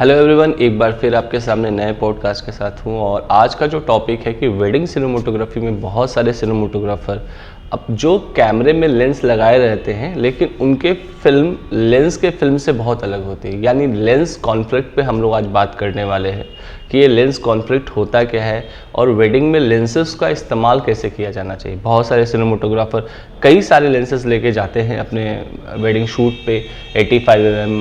Hello everyone, एक बार फिर आपके सामने नए पॉडकास्ट के साथ हूँ। और आज का जो टॉपिक है कि वेडिंग सिनेमेटोग्राफी में बहुत सारे सिनेमेटोग्राफर अब जो कैमरे में लेंस लगाए रहते हैं, लेकिन उनके फिल्म लेंस के फिल्म से बहुत अलग होती है। यानी लेंस कॉन्फ्लिक्ट पे हम लोग आज बात करने वाले हैं कि ये लेंस कॉन्फ्लिक्ट होता क्या है और वेडिंग में लेंसेस का इस्तेमाल कैसे किया जाना चाहिए। बहुत सारे सिनेमेटोग्राफर कई सारे लेंसेस लेके जाते हैं अपने वेडिंग शूट पे, 85mm,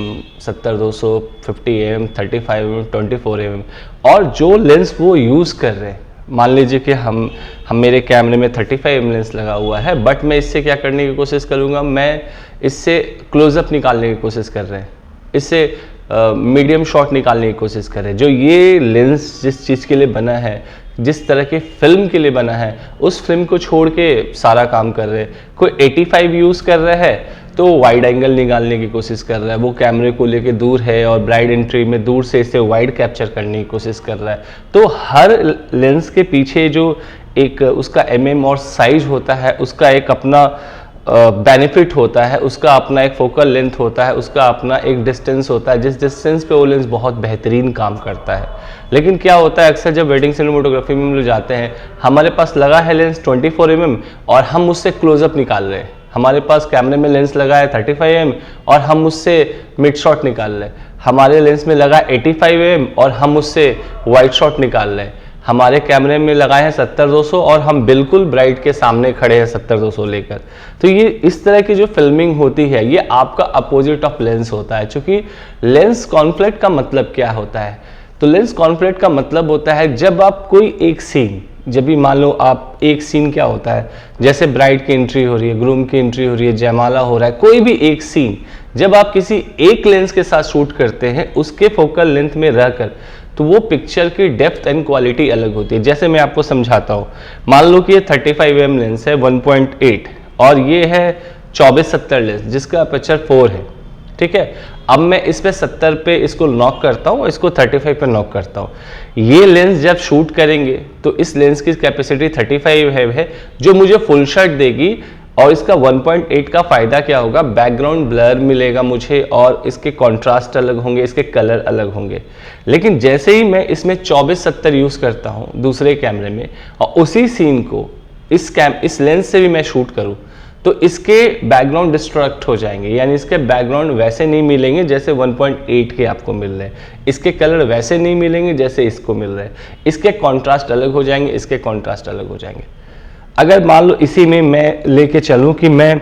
70-200, 50mm, 35mm, 24mm। और जो लेंस वो यूज़ कर रहे हैं, मान लीजिए कि हम मेरे कैमरे में 35mm लेंस लगा हुआ है, बट मैं इससे क्या करने की कोशिश करूँगा, मैं इससे क्लोजअप निकालने की कोशिश कर रहे हैं, इससे मीडियम शॉट निकालने की कोशिश कर रहे हैं। जो ये लेंस जिस चीज़ के लिए बना है, जिस तरह के फिल्म के लिए बना है, उस फिल्म को छोड़ के सारा काम कर रहे हैं। कोई 85 यूज़ कर रहा है तो वाइड एंगल निकालने की कोशिश कर रहा है, वो कैमरे को लेके दूर है और ब्राइड एंट्री में दूर से इसे वाइड कैप्चर करने की कोशिश कर रहा है। तो हर लेंस के पीछे जो एक उसका और साइज होता है, उसका एक अपना बेनिफिट होता है, उसका अपना एक फोकल लेंथ होता है, उसका अपना एक डिस्टेंस होता है, जिस डिस्टेंस पे वो लेंस बहुत बेहतरीन काम करता है। लेकिन क्या होता है, अक्सर जब वेडिंग सिनेमेटोग्राफी में हम लोग जाते हैं, हमारे पास लगा है लेंस 24mm और हम उससे क्लोजअप निकाल रहे हैं। हमारे पास कैमरे में लेंस लगा है 35mm और हम उससे मिड शॉट निकाल रहे हैं। हमारे लेंस में लगा 85mm और हम उससे वाइड शॉट निकाल रहे हैं। हमारे कैमरे में लगाए हैं 70-200 और हम बिल्कुल ब्राइड के सामने खड़े हैं 70-200 लेकर। तो ये इस तरह की जो फिल्मिंग होती है, ये आपका अपोजिट ऑफ लेंस होता है। क्योंकि लेंस कॉन्फ्लिक्ट का मतलब क्या होता है, तो लेंस कॉन्फ्लिक्ट का मतलब होता है जब आप कोई एक सीन, जब भी मान लो आप एक सीन क्या होता है, जैसे ब्राइड की एंट्री हो रही है, ग्रूम की एंट्री हो रही है, जयमाला हो रहा है, कोई भी एक सीन जब आप किसी एक लेंस के साथ शूट करते हैं, उसके फोकल लेंथ में रहकर, तो वो पिक्चर की डेप्थ एंड क्वालिटी अलग होती है। जैसे मैं आपको समझाता हूँ, मान लो कि ये 35mm लेंस है 1.8 और ये है 24-70 लेंस जिसका अपर्चर 4 है, ठीक है। अब मैं इस पे 70 पे इसको नॉक करता हूँ, इसको 35 पे नॉक करता हूँ। ये लेंस जब शूट करेंगे तो इस लेंस की कैपेसिटी 35 है जो मुझे फुल शॉट देगी। और इसका 1.8 का फायदा क्या होगा, बैकग्राउंड ब्लर मिलेगा मुझे और इसके कॉन्ट्रास्ट अलग होंगे, इसके कलर अलग होंगे। लेकिन जैसे ही मैं इसमें 24-70 यूज करता हूँ दूसरे कैमरे में और उसी सीन को इस लेंस से भी मैं शूट करूँ, तो इसके बैकग्राउंड डिस्ट्रैक्ट हो जाएंगे। यानी इसके बैकग्राउंड वैसे नहीं मिलेंगे जैसे 1.8 के आपको मिल रहे हैं, इसके कलर वैसे नहीं मिलेंगे जैसे इसको मिल रहे हैं, इसके कॉन्ट्रास्ट अलग हो जाएंगे, इसके कॉन्ट्रास्ट अलग हो जाएंगे। अगर मान लो इसी में मैं लेके चलूं कि मैं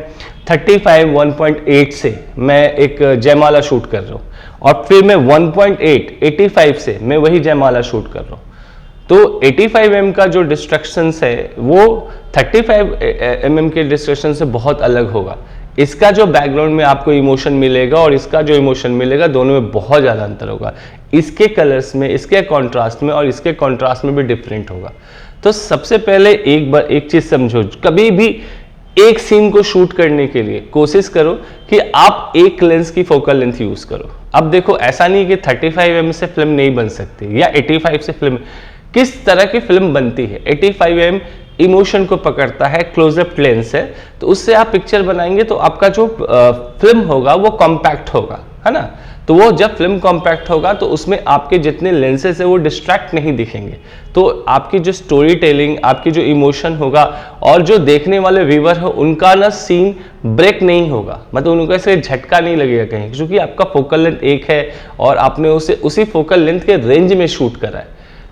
35 1.8 से मैं एक जयमाला शूट कर रहा हूँ और फिर मैं 1.8 85 से मैं वही जयमाला शूट कर रहा हूँ, तो 85mm का जो डिस्ट्रक्शंस है वो 35mm के डिस्ट्रक्शन से बहुत अलग होगा। इसका जो बैकग्राउंड में आपको इमोशन मिलेगा और इसका जो इमोशन मिलेगा, दोनों में बहुत ज़्यादा अंतर होगा। इसके कलर्स में, इसके कॉन्ट्रास्ट में और इसके कॉन्ट्रास्ट में भी डिफरेंट होगा। तो सबसे पहले एक चीज़ समझो, कभी भी एक सीन को शूट करने के लिए कोशिश करो कि आप एक लेंस की फोकल लेंथ यूज़ करो। अब देखो, ऐसा नहीं कि 35mm से फिल्म नहीं बन सकती या 85 से फिल्म, किस तरह की फिल्म बनती है। 85mm इमोशन को पकड़ता है, क्लोजअप लेंस है, तो उससे आप पिक्चर बनाएंगे तो आपका जो फिल्म होगा वो कॉम्पैक्ट होगा, है ना। तो वो जब फिल्म कॉम्पैक्ट होगा तो उसमें आपके जितने लेंसेज है वो डिस्ट्रैक्ट नहीं दिखेंगे। तो आपकी जो स्टोरी टेलिंग, आपकी जो इमोशन होगा और जो देखने वाले व्यूअर है उनका ना सीन ब्रेक नहीं होगा, मतलब उनको ऐसे झटका नहीं लगेगा कहीं, क्योंकि आपका फोकल लेंथ एक है और आपने उसे उसी फोकल लेंथ के रेंज में शूट करा है।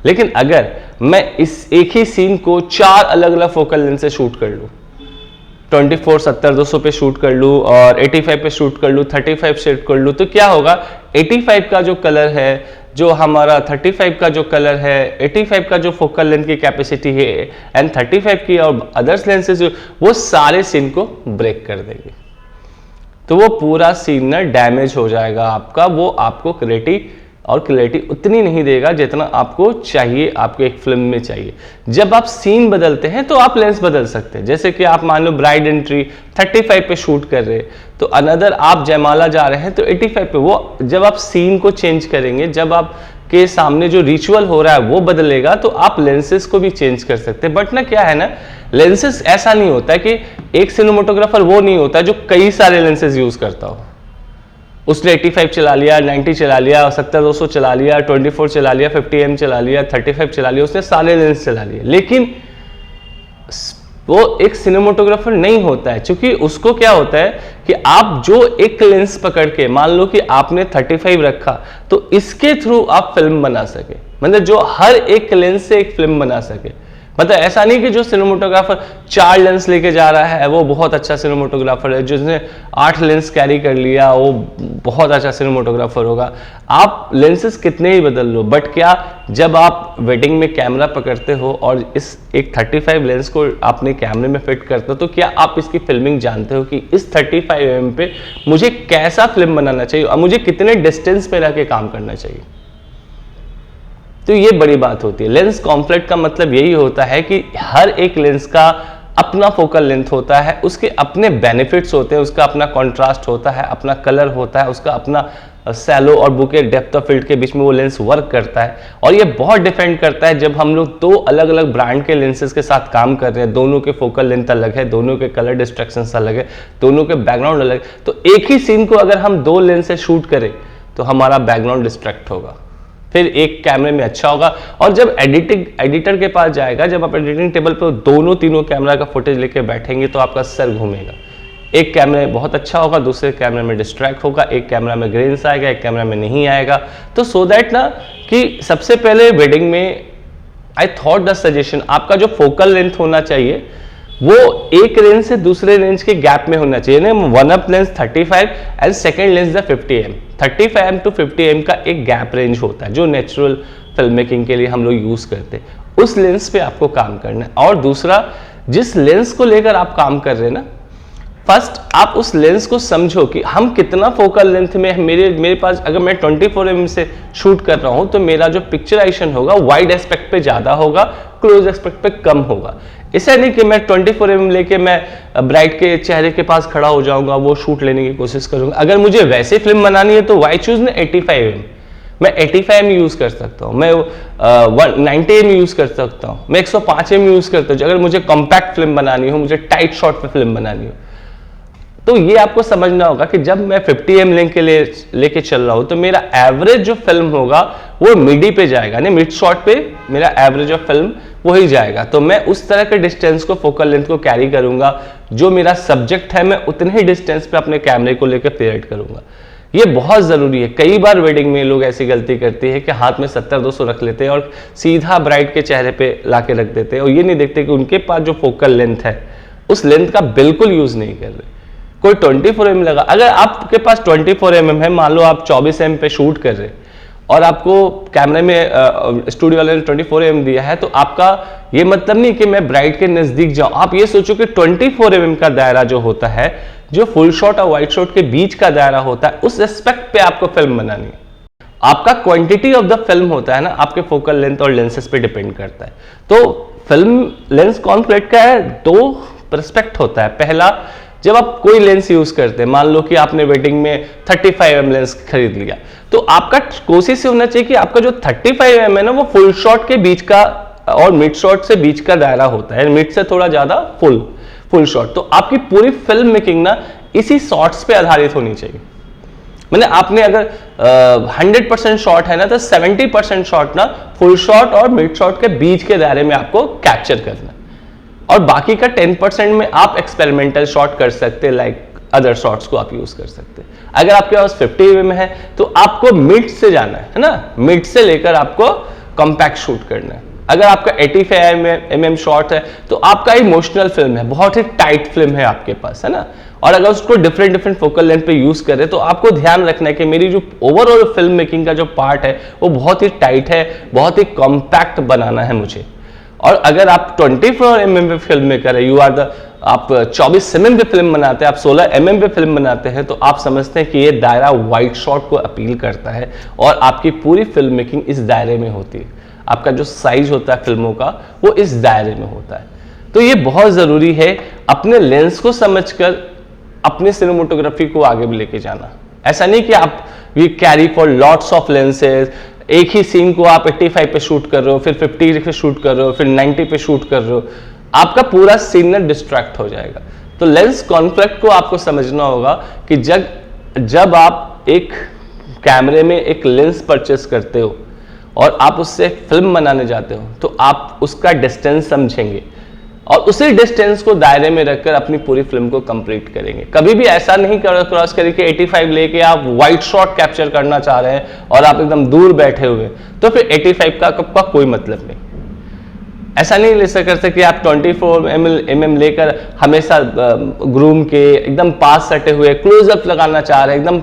लेकिन अगर मैं इस एक ही सीन को 4 अलग अलग फोकल लेंथ से शूट कर लूँ, 24 70-200 पे शूट कर लूँ और 85 पे शूट कर लूँ, 35 शूट कर लूँ, तो क्या होगा, 85 का जो कलर है, जो हमारा 35 का जो कलर है, 85 का जो फोकल लेंथ की कैपेसिटी है एंड 35 की और अदर्स लेंसेज, वो सारे सीन को ब्रेक कर देंगे। तो वो पूरा सीन ना डैमेज हो जाएगा आपका, वो आपको क्लैरिटी उतनी नहीं देगा जितना आपको चाहिए, आपको एक फिल्म में चाहिए। जब आप सीन बदलते हैं तो आप लेंस बदल सकते हैं। जैसे कि आप मान लो ब्राइड एंट्री 35 पे शूट कर रहे हैं, तो अनदर आप जयमाला जा रहे हैं तो 85 पे, वो जब आप सीन को चेंज करेंगे, जब आप के सामने जो रिचुअल हो रहा है वो बदलेगा, तो आप लेंसेज को भी चेंज कर सकते हैं। बट ना क्या है ना, लेंसेज ऐसा नहीं होता है कि एक सिनेमेटोग्राफर वो नहीं होता जो कई सारे लेंसेज यूज करता हो। उसने 85 चला लिया, 90 चला लिया, 70-200 चला लिया, 24 चला लिया, 50mm चला लिया, 35 चला लिया, उसने सारे लेंस चला लिए, लेकिन वो एक सिनेमेटोग्राफर नहीं होता है। क्योंकि उसको क्या होता है कि आप जो एक लेंस पकड़ के, मान लो कि आपने 35 रखा, तो इसके थ्रू आप फिल्म बना सके, मतलब जो हर एक लेंस से एक फिल्म बना सके। मतलब ऐसा नहीं कि जो सिनेमेटोग्राफर 4 लेंस लेके जा रहा है वो बहुत अच्छा सिनेमेटोग्राफर है, जिसने 8 लेंस कैरी कर लिया वो बहुत अच्छा सिनेमेटोग्राफर होगा। आप लेंसेस कितने ही बदल लो, बट क्या जब आप वेडिंग में कैमरा पकड़ते हो और इस एक 35 लेंस को आपने कैमरे में फिट करते हो, तो क्या आप इसकी फिल्मिंग जानते हो कि इस 35mm पे मुझे कैसा फिल्म बनाना चाहिए और मुझे कितने डिस्टेंस पे रह के काम करना चाहिए। तो ये बड़ी बात होती है। लेंस कॉन्फ्लिक्ट का मतलब यही होता है कि हर एक लेंस का अपना फोकल लेंथ होता है, उसके अपने बेनिफिट्स होते हैं, उसका अपना कॉन्ट्रास्ट होता है, अपना कलर होता है, उसका अपना सैलो और बुके डेप्थ ऑफ फील्ड के बीच में वो लेंस वर्क करता है। और ये बहुत डिपेंड करता है जब हम लोग 2 अलग अलग ब्रांड के लेंसेज के साथ काम कर रहे हैं, दोनों के फोकल लेंथ अलग है, दोनों के कलर डिस्ट्रैक्शंस अलग है, दोनों के बैकग्राउंड अलग, तो एक ही सीन को अगर हम 2 लेंस से शूट करें तो हमारा बैकग्राउंड डिस्ट्रैक्ट होगा, फिर एक कैमरे में अच्छा होगा। और जब एडिटर के पास जाएगा, जब आप एडिटिंग टेबल पर दोनों तीनों कैमरा का फुटेज लेके बैठेंगे तो आपका सर घूमेगा। एक कैमरे में बहुत अच्छा होगा, दूसरे कैमरे में डिस्ट्रैक्ट होगा, एक कैमरा में ग्रेन्स आएगा, एक कैमरा में नहीं आएगा। तो सो दैट ना कि सबसे पहले वेडिंग में आई थॉट द सजेशन, आपका जो फोकल लेंथ होना चाहिए वो एक रेंज से दूसरे रेंज के गैप में होना चाहिए ना। One up lens 35 and second lens the 50mm, 35mm to 50mm का एक गैप रेंज होता है जो नेचुरल फिल्म मेकिंग के लिए हम लोग यूज करते हैं। उस लेंस पे आपको काम करना है। और दूसरा, जिस लेंस को लेकर आप काम कर रहे हैं ना, फर्स्ट आप उस लेंस को समझो कि हम कितना फोकल लेंथ में, मेरे पास अगर मैं 24mm से शूट कर रहा हूं तो मेरा जो पिक्चराइजेशन होगा वाइड एस्पेक्ट पे ज्यादा होगा, क्लोज एस्पेक्ट पे कम होगा। ऐसा नहीं कि मैं 24mm लेके मैं ब्राइड के चेहरे के पास खड़ा हो जाऊंगा, वो शूट लेने की कोशिश करूंगा। अगर मुझे वैसे फिल्म बनानी है तो वाई चूज ना 85mm, मैं 85mm यूज कर सकता हूँ, मैं 90mm यूज कर सकता हूँ, मैं 105mm यूज करता हूँ। अगर मुझे कॉम्पैक्ट फिल्म बनानी हो, मुझे टाइट शॉट पे फिल्म बनानी हो, तो ये आपको समझना होगा कि जब मैं 50mm लेके चल रहा हूं तो मेरा एवरेज जो फिल्म होगा वो मिडी पे जाएगा, नहीं मिड शॉट पे मेरा एवरेज ऑफ फिल्म वही जाएगा। तो मैं उस तरह के डिस्टेंस को, फोकल लेंथ को कैरी करूंगा, जो मेरा सब्जेक्ट है मैं उतने ही डिस्टेंस पे अपने कैमरे को लेकर पीरियड करूंगा। ये बहुत जरूरी है। कई बार वेडिंग में लोग ऐसी गलती करते हैं कि हाथ में 70-200 रख लेते हैं और सीधा ब्राइड के चेहरे पे लाके रख देते हैं और ये नहीं देखते कि उनके पास जो फोकल लेंथ है उस लेंथ का बिल्कुल यूज नहीं कर रहे। कोई 24mm लगा, अगर आपके पास 24mm है, मान लो आप 24mm पे शूट कर रहे और आपको कैमरे में स्टूडियो वाले ने 24mm दिया है, तो आपका ये मतलब नहीं कि मैं ब्राइड के नजदीक जाऊं। आप ये सोचो कि 24mm का दायरा जो होता है, जो फुल शॉट और वाइड शॉट के बीच का दायरा होता है, उस एस्पेक्ट पे आपको फिल्म बनानी है। आपका क्वांटिटी ऑफ द फिल्म होता है ना, आपके फोकल लेंथ और लेंसेस पे डिपेंड करता है। तो फिल्म लेंस कॉन्फ्लिक्ट का है 2 पर्सपेक्ट होता है। पहला, जब आप कोई लेंस यूज करते हैं, मान लो कि आपने वेडिंग में 35mm लेंस खरीद लिया, तो आपका कोशिश ये होना चाहिए कि आपका जो 35mm है ना, वो फुल शॉट के बीच का और मिड शॉट से बीच का दायरा होता है, मिड से थोड़ा ज्यादा फुल शॉट। तो आपकी पूरी फिल्म मेकिंग ना इसी शॉट्स पे आधारित होनी चाहिए। मतलब आपने अगर 100% शॉट है ना, तो 70% शॉट ना फुल शॉट और मिड शॉट के बीच के दायरे में आपको कैप्चर करना है, और बाकी का 10% में आप एक्सपेरिमेंटल शॉट कर सकते हैं, लाइक अदर शॉट्स को आप यूज कर सकते हैं। अगर आपके पास 50mm है तो आपको मिड से जाना है ना, मिड से लेकर आपको कॉम्पैक्ट शूट करना है। अगर आपका 85mm शॉट है तो आपका इमोशनल फिल्म है, बहुत ही टाइट फिल्म है आपके पास, है ना, और अगर उसको डिफरेंट फोकल लेंथ पे यूज करें तो आपको ध्यान रखना है कि मेरी जो ओवरऑल फिल्म मेकिंग का जो पार्ट है वो बहुत ही टाइट है, बहुत ही कॉम्पैक्ट बनाना है मुझे। और अगर आप 24mm पे फिल्म मेकर है, आप 24mm पे फिल्म बनाते हैं, आप 16mm पे फिल्म बनाते हैं, तो आप समझते हैं कि ये दायरा वाइड शॉट को अपील करता है और आपकी पूरी फिल्म मेकिंग इस दायरे में होती है। आपका जो साइज होता है फिल्मों का वो इस दायरे में होता है। तो ये बहुत जरूरी है अपने लेंस को समझकर अपने सिनेमेटोग्राफी को आगे भी लेके जाना। ऐसा नहीं कि आप we carry for lots of lenses, एक ही सीन को आप 85 पे शूट कर रहे हो, फिर 50 पे शूट कर रहे हो, फिर 90 पे शूट कर रहे हो, आपका पूरा सीन ना डिस्ट्रैक्ट हो जाएगा। तो लेंस कॉन्फ्लिक्ट को आपको समझना होगा कि जब आप एक कैमरे में एक लेंस परचेस करते हो और आप उससे फिल्म बनाने जाते हो तो आप उसका डिस्टेंस समझेंगे और उसी डिस्टेंस को दायरे में रखकर अपनी पूरी फिल्म को कंप्लीट करेंगे। कभी भी ऐसा नहीं क्रॉस करें कि 85 लेके आप वाइड शॉट कैप्चर करना चाह रहे हैं और आप एकदम दूर बैठे हुए, तो फिर 85 का कोई मतलब नहीं। ऐसा नहीं ले सकते कि आप 24 mm लेकर हमेशा ग्रूम के एकदम पास सटे हुए क्लोजअप लगाना चाह रहे हैं, एकदम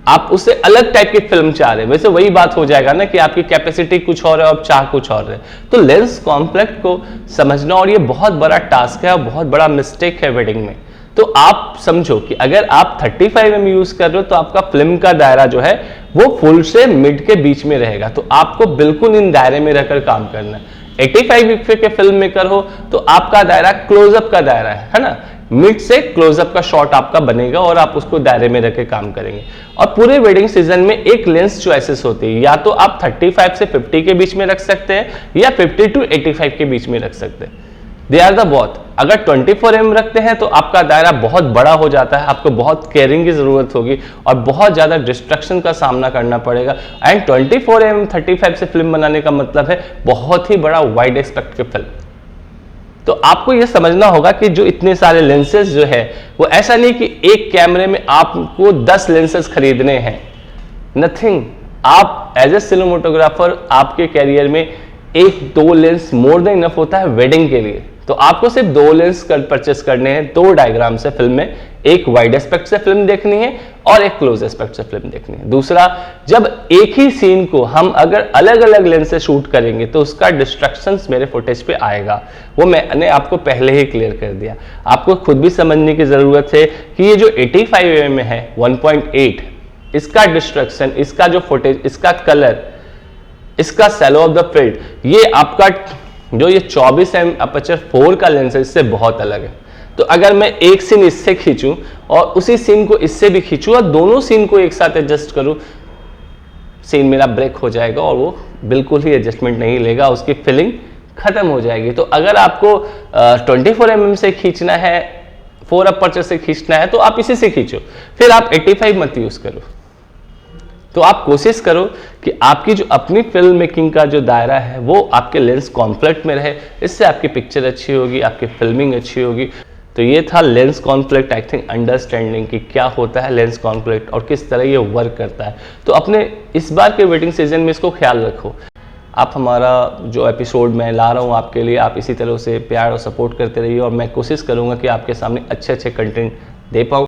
आप उससे अलग टाइप की फिल्म चाह रहे हैं। वैसे वही बात हो जाएगा ना कि आपकी कैपेसिटी कुछ और है और चाह कुछ और है। तो लेंस कॉम्प्लेक्ट को समझना, और ये बहुत बड़ा टास्क है और बहुत बड़ा मिस्टेक है वेडिंग में। तो आप समझो कि अगर आप 35 mm यूज कर रहे हो तो आपका फिल्म का दायरा जो है वो फुल से मिड के बीच में रहेगा, तो आपको बिल्कुल इन दायरे में रहकर काम करना है। 85 के फिल्म मेकर हो तो आपका दायरा क्लोजअप का दायरा है ना, मिड से क्लोजअप का शॉट आपका बनेगा और आप उसको दायरे में रख के काम करेंगे। और पूरे वेडिंग सीजन में एक लेंस चॉइसेस होती है, या तो आप 35 से 50 के बीच में रख सकते हैं या 50 to 85 के बीच में रख सकते हैं। They are the both. अगर 24 mm रखते हैं तो आपका दायरा बहुत बड़ा हो जाता है, आपको बहुत केयरिंग की जरूरत होगी और बहुत ज्यादा डिस्ट्रक्शन का सामना करना पड़ेगा। एंड 24 mm 35 से फिल्म बनाने का मतलब है बहुत ही बड़ा वाइड एस्पेक्ट की फिल्म। तो आपको यह समझना होगा कि जो इतने सारे लेंसेज जो है वो ऐसा नहीं कि एक कैमरे में आपको 10 लेंसेज खरीदने हैं, नथिंग। आप एज ए सिनेमेटोग्राफर आपके कैरियर में 1-2 लेंस मोर देन इनफ होता है वेडिंग के लिए। तो आपको सिर्फ 2 लेंस परचेस करने हैं, 2 डायग्राम से फिल्म में, एक वाइड एस्पेक्ट से फिल्म देखनी है और एक क्लोज एस्पेक्ट से फिल्म देखनी है। दूसरा, जब एक ही सीन को हम अगर अलग अलग लेंस से शूट करेंगे तो उसका डिस्ट्रक्शंस मेरे फुटेज पे आएगा, वो मैंने आपको पहले ही क्लियर कर दिया। आपको खुद भी समझने की जरूरत है कि ये जो 85 mm है 1.8, इसका डिस्ट्रक्शन, इसका जो फुटेज, इसका कलर, इसका शैलो ऑफ द फील्ड, ये आपका जो ये 24 mm अपर्चर 4 का लेंस है इससे बहुत अलग है। तो अगर मैं एक सीन इससे खींचूं और उसी सीन को इससे भी खींचूं और दोनों सीन को एक साथ एडजस्ट करूं, सीन मेरा ब्रेक हो जाएगा और वो बिल्कुल ही एडजस्टमेंट नहीं लेगा, उसकी फीलिंग खत्म हो जाएगी। तो अगर आपको 24 mm से खींचना है, 4 अपर्चर से खींचना है, तो आप इसी से खींचो, फिर आप 85 मत यूज करो। तो आप कोशिश करो कि आपकी जो अपनी फिल्म मेकिंग का जो दायरा है वो आपके लेंस कॉन्फ्लिक्ट में रहे, इससे आपकी पिक्चर अच्छी होगी, आपकी फिल्मिंग अच्छी होगी। तो ये था lens conflict, I think understanding कि क्या होता है लेंस कॉन्फ्लिक्ट और किस तरह ये वर्क करता है। तो अपने इस बार के वेडिंग सीजन में इसको ख्याल रखो। आप हमारा जो एपिसोड मैं ला रहा हूँ आपके लिए, आप इसी तरह से प्यार और सपोर्ट करते रहिए और मैं कोशिश करूँगा कि आपके सामने अच्छे कंटेंट दे पाऊँ।